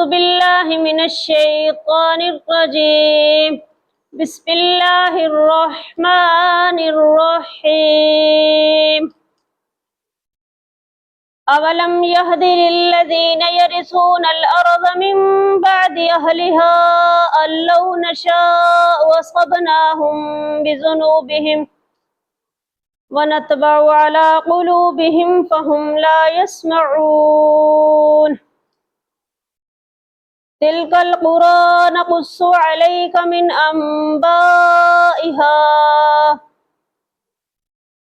أعوذ بالله من الشيطان الرجيم. بسم الله الرحمن الرحيم. أولم يهد للذين يرثون الأرض من بعد أهلها أن لو نشاء أصبناهم بذنوبهم ونطبع على قلوبهم فهم لا يسمعون. تلك القرى نقص عليك من أنبائها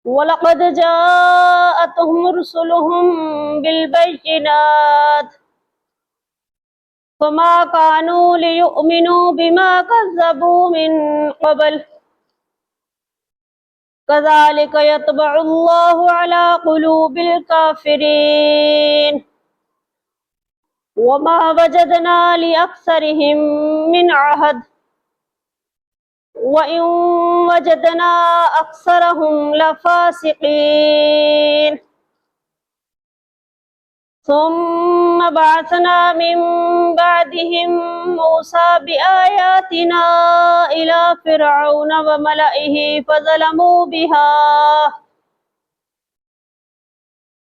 ولقد جاءتهم رسلهم بالبينات فما كانوا ليؤمنوا بما كذبوا من قبل كذلك يطبع الله على قلوب الكافرين وما وجدنا لأكثرهم من عهد وإن وجدنا أكثرهم لفاسقين. ثم بعثنا من بعدهم موسى بآياتنا إلى فرعون وملئه فظلموا بها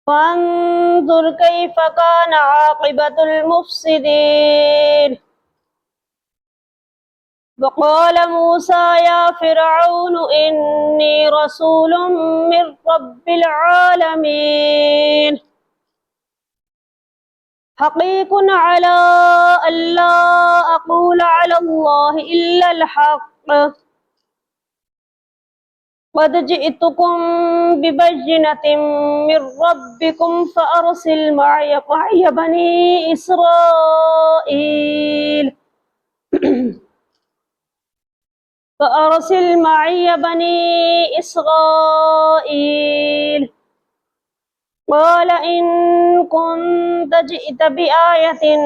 فانظر كيف كان عاقبة المفسدين. وقال موسى يا فرعون إني رسول من رب العالمين حقيق على ألا أقول على الله إلا الحق قد جئتكم ببينة من ربكم فأرسل معي بني إسرائيل فأرسل معي بني إسرائيل. قال إن كنت جئت بآية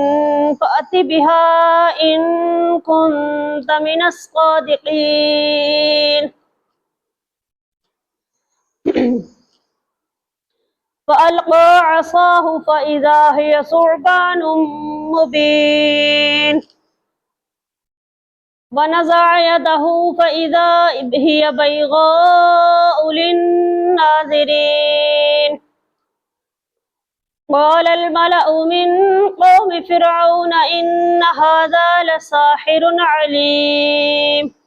فأت بها إن كنت من الصادقين. فألقى عصاه فإذا هي ثعبان مبين ونزع يده فإذا هي بيضاء للناظرين. قال الملأ من قوم فرعون إن هذا لساحر عليم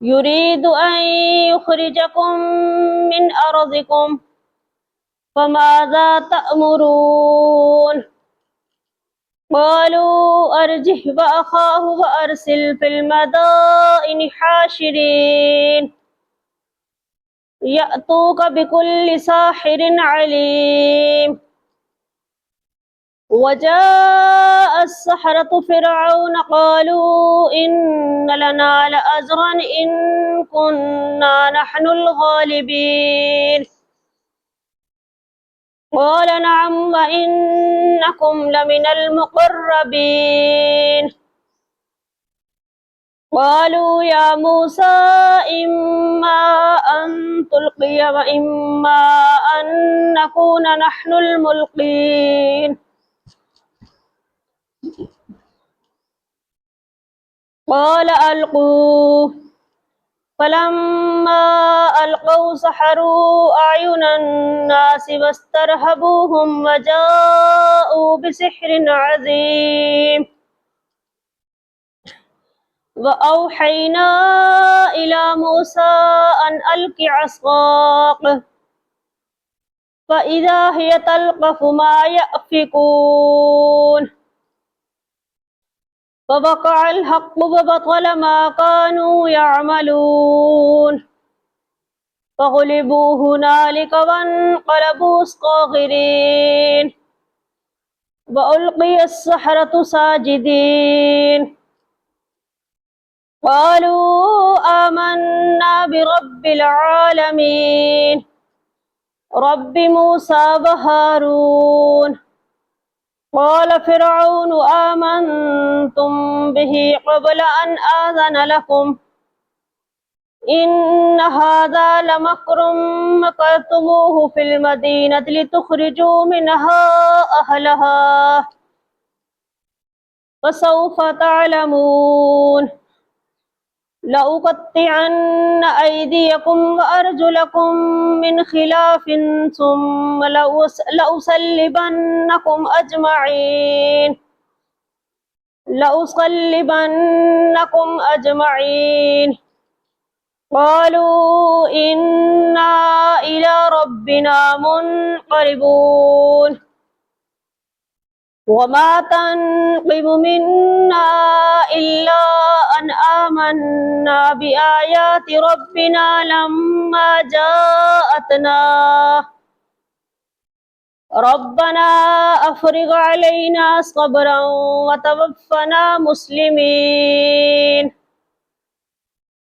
يريد أن يخرجكم من أرضكم فماذا تأمرون. قالوا أرجه وأخاه وأرسل في المدائن حاشرين يأتوك بكل ساحر عليم. وجاء السحرة فرعون قالوا إن لنا لأجرا إن كنا نحن الغالبين. قال نعم وإنكم لمن المقربين. قالوا يا موسى إما أن تلقي وإما أن نكون نحن الملقين. قال ألقوا فلما ألقوا سحروا أعين الناس واسترهبوهم وجاءوا بسحر عظيم. وأوحينا إلى موسى أن ألق عصاك فإذا هي تلقف ما يأفكون. فوقع الحق وبطل ما كانوا يعملون فغلبوا هنالك وانقلبوا صاغرين وألقي السحرة ساجدين. قالوا آمنا برب العالمين رب موسى وهارون. قال فرعون آمنتم به قبل أن آذن لكم إن هذا لمكر مكرتموه في المدينة لتخرجوا منها أهلها فسوف تعلمون لأقطعن أيديكم وأرجلكم من خلاف ثم لأصلبنكم أجمعين قالوا إنا إلى ربنا منقلبون وما تنقم منا إلا أن آمنا بآيات ربنا لما جاءتنا ربنا أفرغ علينا صبرا وتوفنا مسلمين